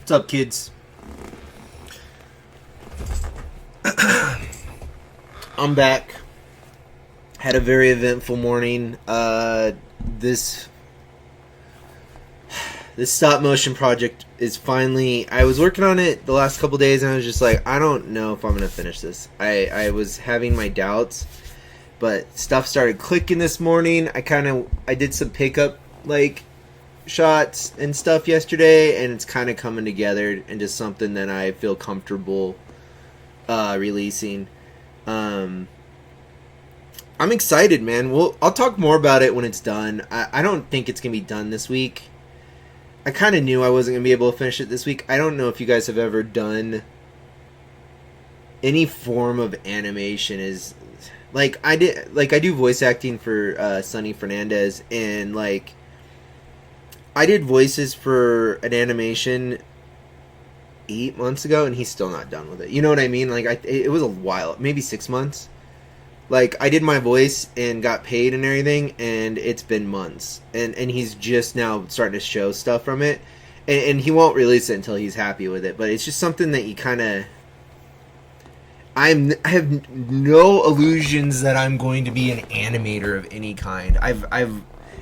What's up, kids? I'm back. Had a very eventful morning. This stop motion project is finally... I was working on it the last couple days, and I was just like, I don't know if I'm going to finish this. I was having my doubts, but stuff started clicking this morning. I did some pickup, shots and stuff yesterday, and it's kind of coming together into something that I feel comfortable releasing. I'm excited, man. I'll talk more about it when it's done. I don't think it's gonna be done this week. I kind of knew I wasn't gonna be able to finish it this week. I don't know if you guys have ever done any form of animation. I do voice acting for Sonny Fernandez, and I did voices for an animation 8 months ago, and he's still not done with it. You know what I mean? It was a while, maybe 6 months. I did my voice and got paid and everything, and it's been months. And he's just now starting to show stuff from it. And he won't release it until he's happy with it. But it's just something that you kind of... I have no illusions that I'm going to be an animator of any kind.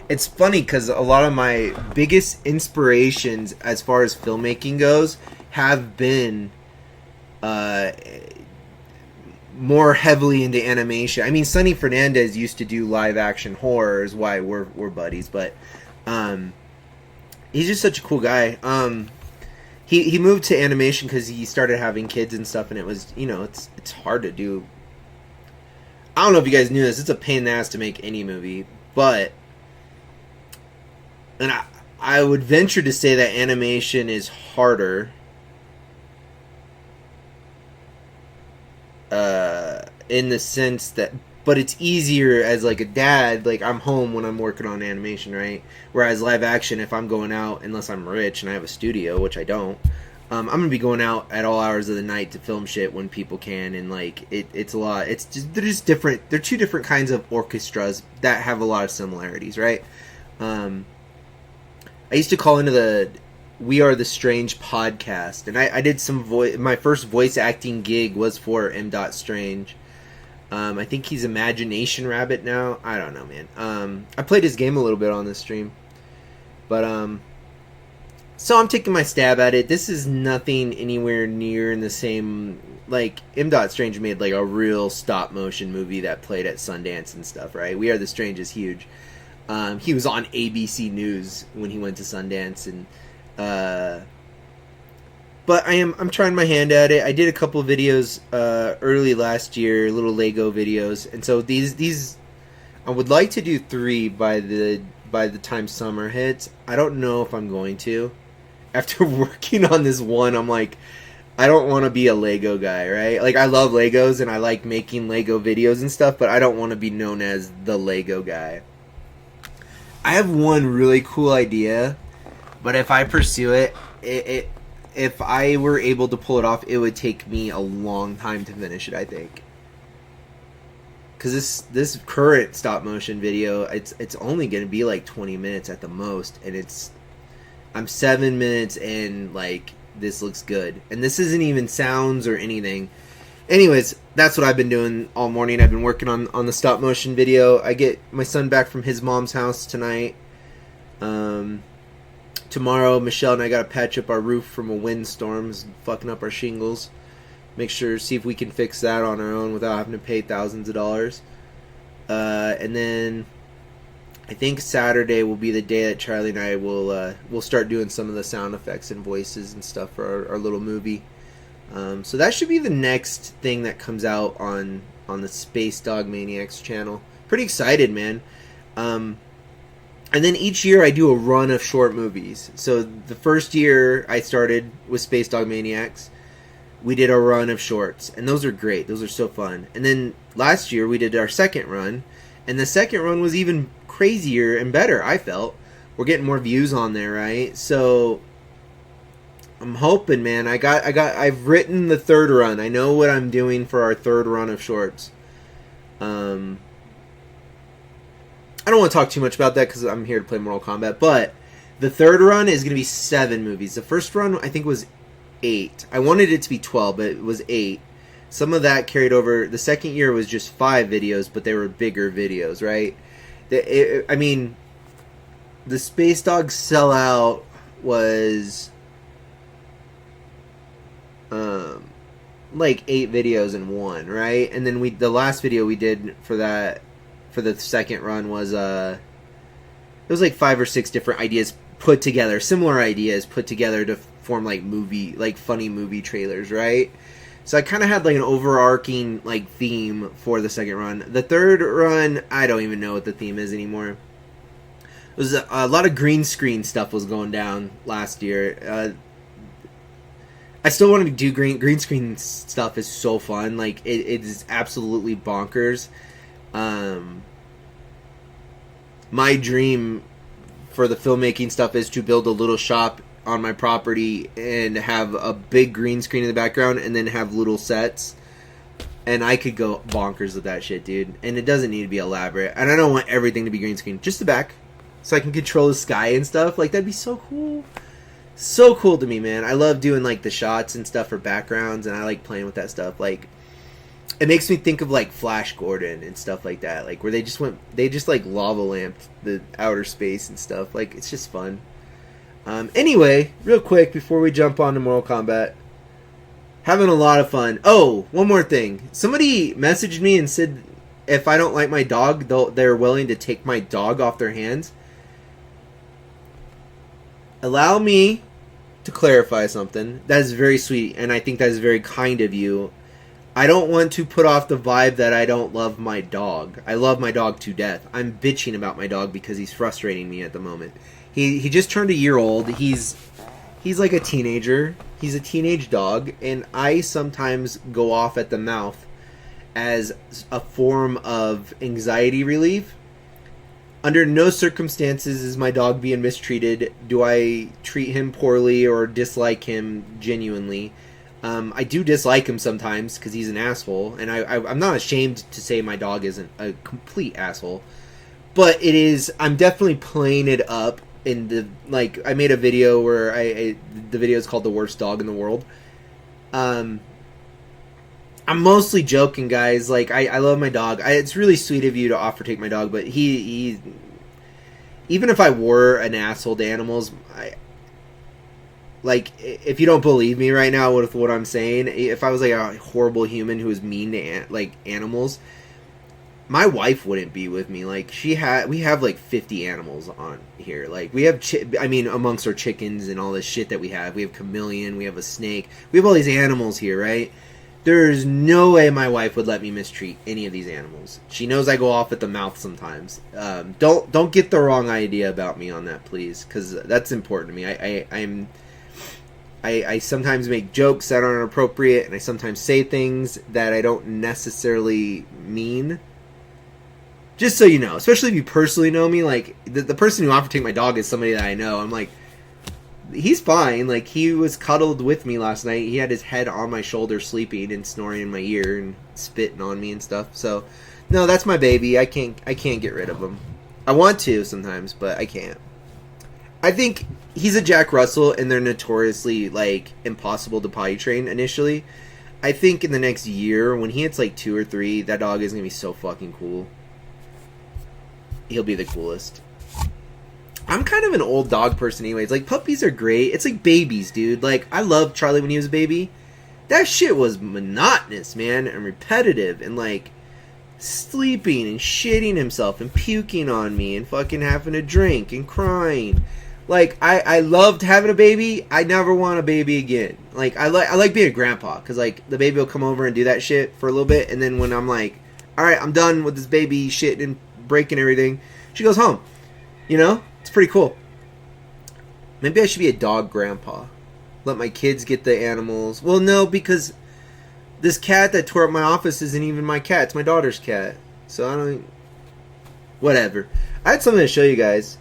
It's funny because a lot of my biggest inspirations as far as filmmaking goes have been more heavily into animation. I mean, Sonny Fernandez used to do live action horror, is why we're buddies, but he's just such a cool guy. He moved to animation because he started having kids and stuff, and it was, it's hard to do. I don't know if you guys knew this, it's a pain in the ass to make any movie, but... And I would venture to say that animation is harder in the sense that... But it's easier as, a dad. I'm home when I'm working on animation, right? Whereas live action, if I'm going out, unless I'm rich and I have a studio, which I don't, I'm going to be going out at all hours of the night to film shit when people can, and, it's a lot. They're just different. They're two different kinds of orchestras that have a lot of similarities, right? I used to call into the We Are the Strange podcast, and I did some voice. My first voice acting gig was for M. Strange. I think he's Imagination Rabbit now. I don't know, man. I played his game a little bit on this stream, but so I'm taking my stab at it. This is nothing anywhere near in the same. M. Strange made a real stop motion movie that played at Sundance and stuff, right? We Are the Strange is huge. He was on ABC News when he went to Sundance, and but I'm trying my hand at it. I did a couple of videos early last year, little Lego videos, and so these I would like to do 3 by the time summer hits. I don't know if I'm going to. After working on this one, I'm like, I don't want to be a Lego guy, right? I love Legos and I like making Lego videos and stuff, but I don't want to be known as the Lego guy. I have one really cool idea, but if I pursue it, if I were able to pull it off, it would take me a long time to finish it, I think. Because this current stop motion video, it's only going to be 20 minutes at the most, and I'm 7 minutes in, this looks good. And this isn't even sounds or anything. Anyways, that's what I've been doing all morning. I've been working on the stop motion video. I get my son back from his mom's house tonight. Tomorrow, Michelle and I gotta patch up our roof from a windstorm. It's fucking up our shingles. See if we can fix that on our own without having to pay thousands of dollars. And then I think Saturday will be the day that Charlie and I will start doing some of the sound effects and voices and stuff for our little movie. So that should be the next thing that comes out on the Space Dog Maniacs channel. Pretty excited, man. And then each year I do a run of short movies. So the first year I started with Space Dog Maniacs, we did a run of shorts. And those are great. Those are so fun. And then last year we did our second run. And the second run was even crazier and better, I felt. We're getting more views on there, right? So I'm hoping, man. I've written the third run. I know what I'm doing for our third run of shorts. I don't want to talk too much about that because I'm here to play Mortal Kombat, but The third run is going to be 7 movies. The first run, I think, was 8. I wanted it to be 12, but it was 8. Some of that carried over. The second year was just 5 videos, but they were bigger videos, right? I mean, the Space Dog sellout was like 8 videos in one, right? And then the last video we did for the second run was it was like 5 or 6 different ideas put together, similar ideas put together to form like funny movie trailers, right? So I kind of had like an overarching like theme for the second run. The third run, I don't even know what the theme is anymore. It was a lot of green screen stuff was going down last year. I still want to do green screen stuff. Is so fun. Like it is absolutely bonkers. My dream for the filmmaking stuff is to build a little shop on my property and have a big green screen in the background and then have little sets, and I could go bonkers with that shit, dude. And it doesn't need to be elaborate, and I don't want everything to be green screen, just the back, so I can control the sky and stuff. Like, that'd be so cool. So cool to me, man. I love doing like the shots and stuff for backgrounds, and I like playing with that stuff. Like, it makes me think of like Flash Gordon and stuff like that, like where they just like lava lamped the outer space and stuff. Like, it's just fun. Anyway, real quick before we jump on to Mortal Kombat, having a lot of fun. Oh, one more thing. Somebody messaged me and said if I don't like my dog, they're willing to take my dog off their hands. Allow me to clarify something. That is very sweet, and I think that is very kind of you. I don't want to put off the vibe that I don't love my dog. I love my dog to death. I'm bitching about my dog because he's frustrating me at the moment. He just turned a year old. He's like a teenager. He's a teenage dog, and I sometimes go off at the mouth as a form of anxiety relief. Under no circumstances is my dog being mistreated. Do I treat him poorly or dislike him genuinely? I do dislike him sometimes because he's an asshole, and I'm not ashamed to say my dog isn't a complete asshole. But it is. I'm definitely playing it up. In the, like, I made a video where the video is called "The Worst Dog in the World." I'm mostly joking, guys. Like, I love my dog. It's really sweet of you to offer to take my dog, but he even if I were an asshole to animals, like, if you don't believe me right now with what I'm saying, if I was like a horrible human who was mean to animals, my wife wouldn't be with me. Like, we have like 50 animals on here. Like, we have amongst our chickens and all this shit that we have chameleon, we have a snake, we have all these animals here, right? There's no way my wife would let me mistreat any of these animals. She knows I go off at the mouth sometimes. Don't get the wrong idea about me on that, please, because that's important to me. I sometimes make jokes that aren't appropriate, and I sometimes say things that I don't necessarily mean. Just so you know, especially if you personally know me, like, the person who offered to take my dog is somebody that I know. I'm like, he's fine. Like, he was cuddled with me last night. He had his head on my shoulder sleeping and snoring in my ear and spitting on me and stuff. So, no, that's my baby. I can't get rid of him. I want to sometimes, but I can't. I think he's a Jack Russell, and they're notoriously, like, impossible to potty train initially. I think in the next year, when he hits, like, 2 or 3, that dog is going to be so fucking cool. He'll be the coolest. I'm kind of an old dog person anyways. Like, puppies are great. It's like babies, dude. Like, I loved Charlie when he was a baby. That shit was monotonous, man, and repetitive, and, like, sleeping and shitting himself and puking on me and fucking having a drink and crying. Like, I loved having a baby. I never want a baby again. Like, I like being a grandpa, because, like, the baby will come over and do that shit for a little bit, and then when I'm like, alright, I'm done with this baby shit and breaking everything, she goes home. You know? It's pretty cool. Maybe I should be a dog grandpa. Let my kids get the animals. Well, no, because this cat that tore up my office isn't even my cat. It's my daughter's cat. So I don't... Whatever. I had something to show you guys.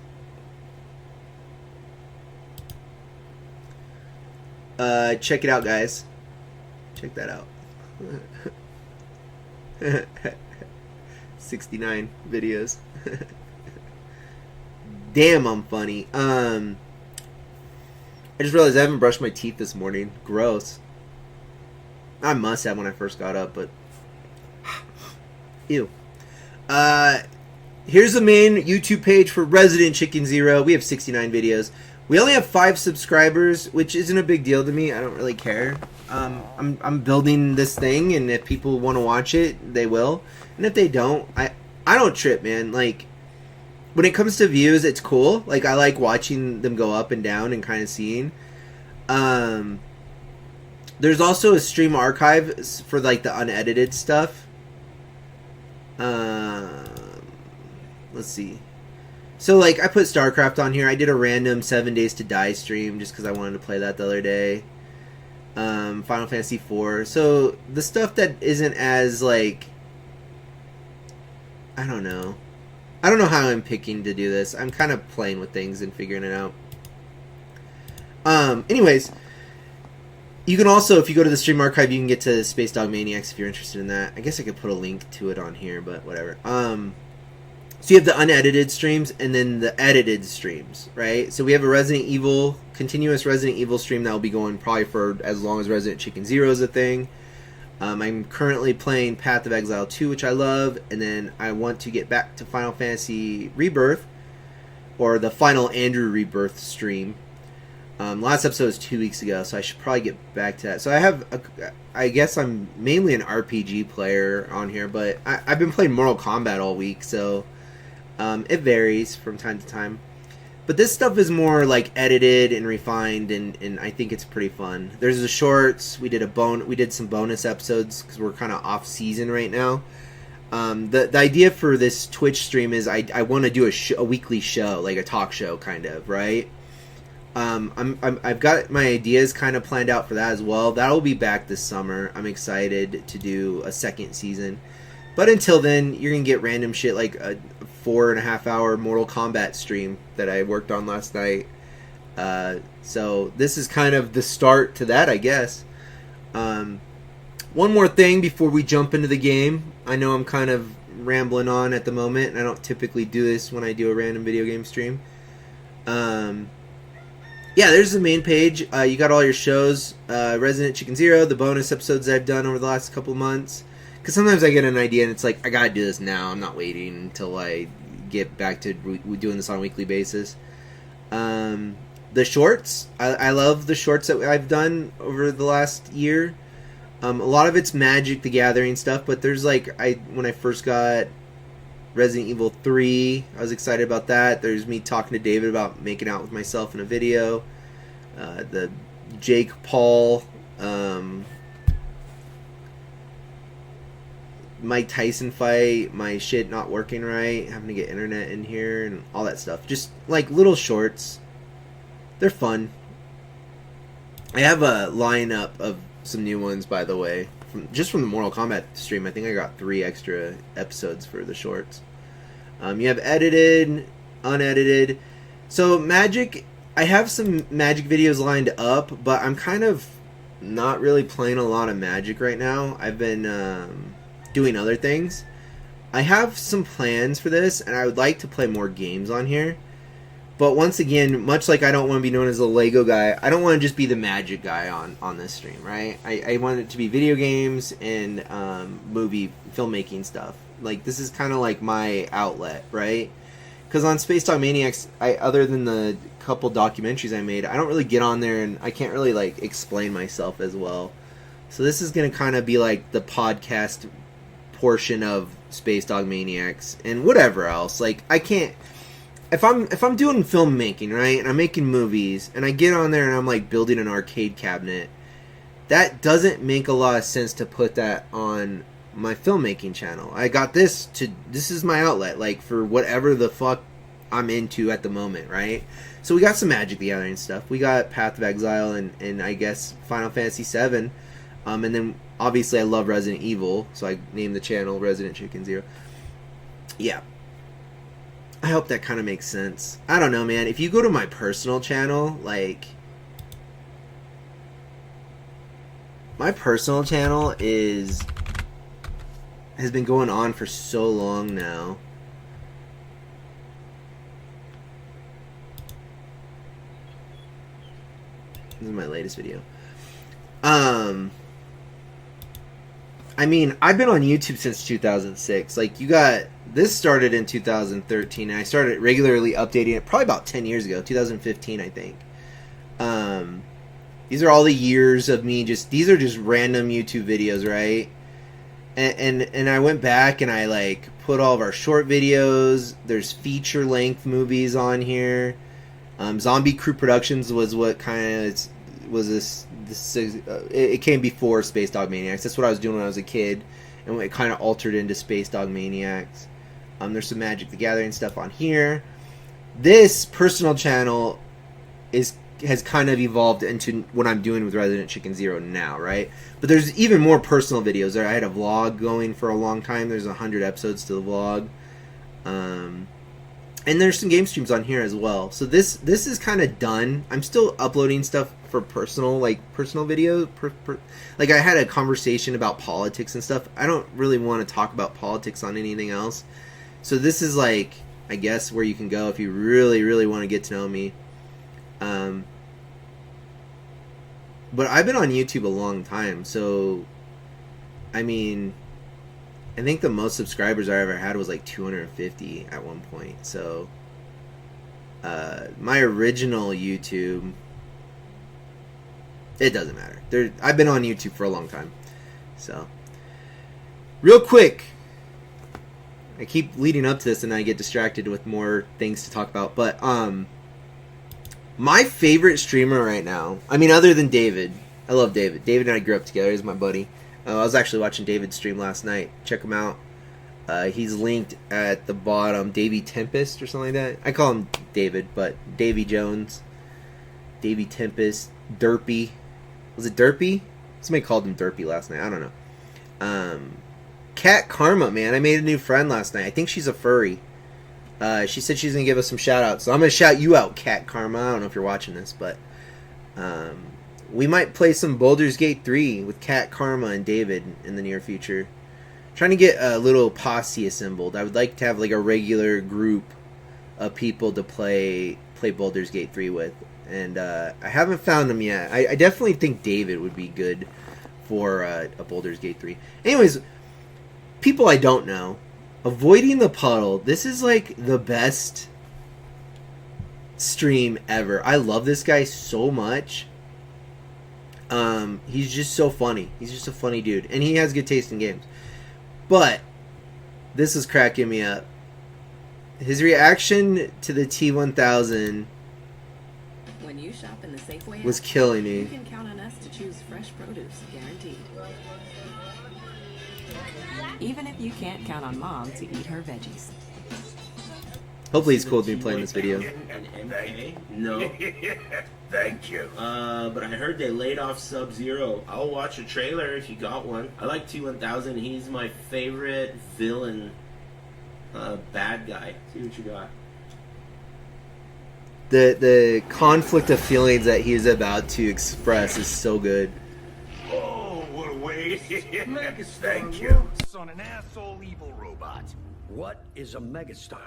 Check it out, guys. Check that out. 69 videos. Damn, I'm funny. I just realized I haven't brushed my teeth this morning. Gross. I must have when I first got up, but ew. Here's the main YouTube page for Resident Chicken Zero. We have 69 videos. We only have 5 subscribers, which isn't a big deal to me. I don't really care. I'm building this thing, and if people want to watch it, they will. And if they don't, I don't trip, man. Like, when it comes to views, it's cool. Like, I like watching them go up and down and kind of seeing. There's also a stream archive for, like, the unedited stuff. Let's see. So, like, I put StarCraft on here. I did a random 7 Days to Die stream just because I wanted to play that the other day. Final Fantasy IV. So, the stuff that isn't as, like... I don't know. I don't know how I'm picking to do this. I'm kind of playing with things and figuring it out. Anyways, you can also, if you go to the stream archive, you can get to Space Dog Maniacs if you're interested in that. I guess I could put a link to it on here, but whatever. So you have the unedited streams and then the edited streams, right? So we have a continuous Resident Evil stream that will be going probably for as long as Resident Chicken Zero is a thing. I'm currently playing Path of Exile 2, which I love, and then I want to get back to Final Fantasy Rebirth, or the final Andrew Rebirth stream. Last episode was 2 weeks ago, so I should probably get back to that. So I guess I'm mainly an RPG player on here, but I've been playing Mortal Kombat all week, so it varies from time to time. But this stuff is more like edited and refined, and I think it's pretty fun. There's the shorts. We did some bonus episodes because we're kind of off season right now. The idea for this Twitch stream is I want to do a weekly show, like a talk show kind of, right? I've got my ideas kind of planned out for that as well. That'll be back this summer. I'm excited to do a second season. But until then, you're going to get random shit like a 4.5 hour Mortal Kombat stream that I worked on last night. So this is kind of the start to that, I guess. One more thing before we jump into the game. I know I'm kind of rambling on at the moment, and I don't typically do this when I do a random video game stream. Yeah, there's the main page. You got all your shows. Resident Chicken Zero, the bonus episodes I've done over the last couple months. Because sometimes I get an idea and it's like, I gotta do this now. I'm not waiting until I get back to doing this on a weekly basis. The shorts. I love the shorts that I've done over the last year. A lot of it's Magic the Gathering stuff, but there's like, when I first got Resident Evil 3, I was excited about that. There's me talking to David about making out with myself in a video. The Jake Paul... Mike Tyson fight, my shit not working right, having to get internet in here, and all that stuff. Just like little shorts. They're fun. I have a lineup of some new ones, by the way. Just from the Mortal Kombat stream, I think I got 3 extra episodes for the shorts. You have edited, unedited. So Magic, I have some Magic videos lined up, but I'm kind of not really playing a lot of Magic right now. I've been... doing other things. I have some plans for this, and I would like to play more games on here. But once again, much like I don't want to be known as a Lego guy, I don't want to just be the Magic guy on this stream, right? I want it to be video games and movie filmmaking stuff. Like, this is kind of like my outlet, right? Because on Space Dog Maniacs, other than the couple documentaries I made, I don't really get on there, and I can't really like explain myself as well. So this is going to kind of be like the podcast portion of Space Dog Maniacs and whatever else. Like, I can't, if I'm doing filmmaking, right, and I'm making movies and I get on there and I'm like building an arcade cabinet, that doesn't make a lot of sense to put that on my filmmaking channel. This is my outlet, like, for whatever the fuck I'm into at the moment, right? So we got some Magic the Gathering stuff. We got Path of Exile and I guess Final Fantasy VII. And then, obviously, I love Resident Evil, so I named the channel Resident Chicken Zero. Yeah. I hope that kind of makes sense. I don't know, man. If you go to my personal channel, like... My personal channel has been going on for so long now. This is my latest video. I mean, I've been on YouTube since 2006. Like, this started in 2013, and I started regularly updating it probably about 10 years ago, 2015, I think. These are all the years of me these are just random YouTube videos, right? And I went back and I, like, put all of our short videos. There's feature-length movies on here. Zombie Crew Productions was what kind of was this it came before Space Dog Maniacs. That's what I was doing when I was a kid, and it kind of altered into Space Dog Maniacs. There's some Magic the Gathering stuff on here. This personal channel has kind of evolved into what I'm doing with Resident Chicken Zero now, right? But there's even more personal videos there. I had a vlog going for a long time. There's 100 episodes to the vlog. And there's some game streams on here as well. So this is kind of done. I'm still uploading stuff for personal videos. Like, I had a conversation about politics and stuff. I don't really want to talk about politics on anything else. So this is, like, I guess where you can go if you really, really want to get to know me. But I've been on YouTube a long time, so I mean, I think the most subscribers I ever had was like 250 at one point. So my original YouTube, it doesn't matter. I've been on YouTube for a long time. So real quick, I keep leading up to this and I get distracted with more things to talk about. But my favorite streamer right now, I mean, other than David, I love David. David and I grew up together. He's my buddy. I was actually watching David's stream last night. Check him out. He's linked at the bottom. Davy Tempest or something like that. I call him David, but Davy Jones. Davy Tempest. Derpy. Was it Derpy? Somebody called him Derpy last night. I don't know. Cat Karma, man. I made a new friend last night. I think she's a furry. She said she's going to give us some shout-outs. So I'm going to shout you out, Cat Karma. I don't know if you're watching this, but we might play some Baldur's Gate 3 with Cat Karma and David in the near future. Trying to get a little posse assembled. I would like to have like a regular group of people to play Baldur's Gate 3 with. And I haven't found them yet. I definitely think David would be good for a Baldur's Gate 3. Anyways, people I don't know. Avoiding the Puddle. This is like the best stream ever. I love this guy so much. He's just so funny. He's just a funny dude. And he has good taste in games. But this is cracking me up. His reaction to the T1000 when you shop in the Safeway was killing me. You can count on us to choose fresh produce, guaranteed. Even if you can't count on Mom to eat her veggies. Hopefully he's cool with me playing this video. An MK? No. Thank you. But I heard they laid off Sub-Zero. I'll watch a trailer if you got one. I like T-1000. He's my favorite villain, bad guy. See what you got. The conflict of feelings that he's about to express is so good. Oh, what a waste. Thank you. Works on an asshole evil robot. What is a megastar?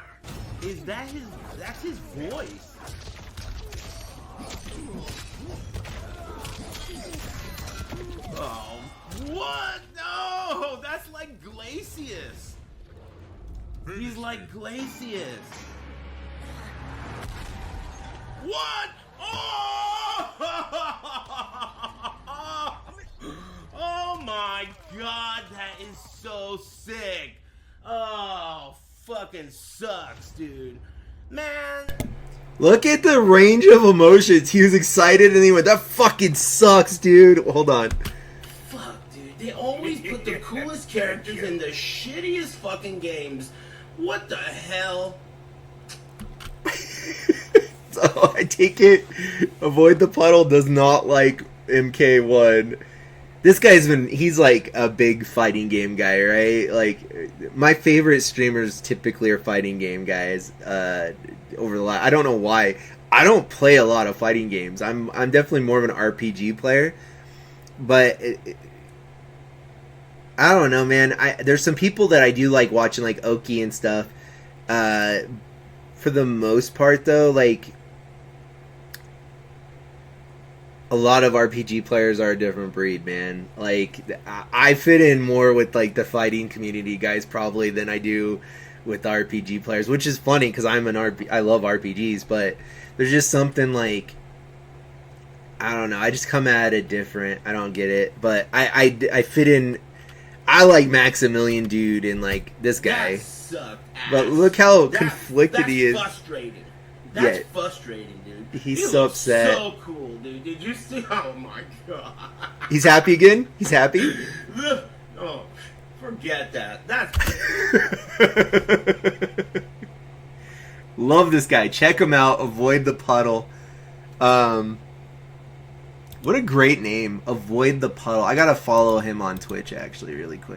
Is that his... That's his voice. Oh, what? No! That's like Glacius. He's like Glacius. What? Oh! Oh my god, that is so sick. Oh, fucking sucks, dude. Man. Look at the range of emotions. He was excited and he went, that fucking sucks, dude. Hold on. Fuck, dude. They always put the coolest characters in the shittiest fucking games. What the hell? So I take it, Avoid the Puddle does not like MK1. This he's like a big fighting game guy, right? Like, my favorite streamers typically are fighting game guys. Over the last, I don't know why. I don't play a lot of fighting games. I'm definitely more of an RPG player. But I don't know, man. There's some people that I do like watching, like Oki and stuff. For the most part, though, like, a lot of RPG players are a different breed, man. Like, I fit in more with like the fighting community guys probably than I do with RPG players, which is funny because I love RPGs, but there's just something like, I don't know. I just come at it different. I don't get it, but I fit in. I like Maximilian Dude and like this guy. That sucked ass. But look how conflicted he is. That's frustrating. That's frustrating, dude. He's He so looks upset. So cool, dude. Did you see? Oh my god. He's happy again? He's happy? Oh, forget that. That's Love this guy. Check him out. Avoid the Puddle. What a great name. Avoid the Puddle. I gotta follow him on Twitch actually really quick.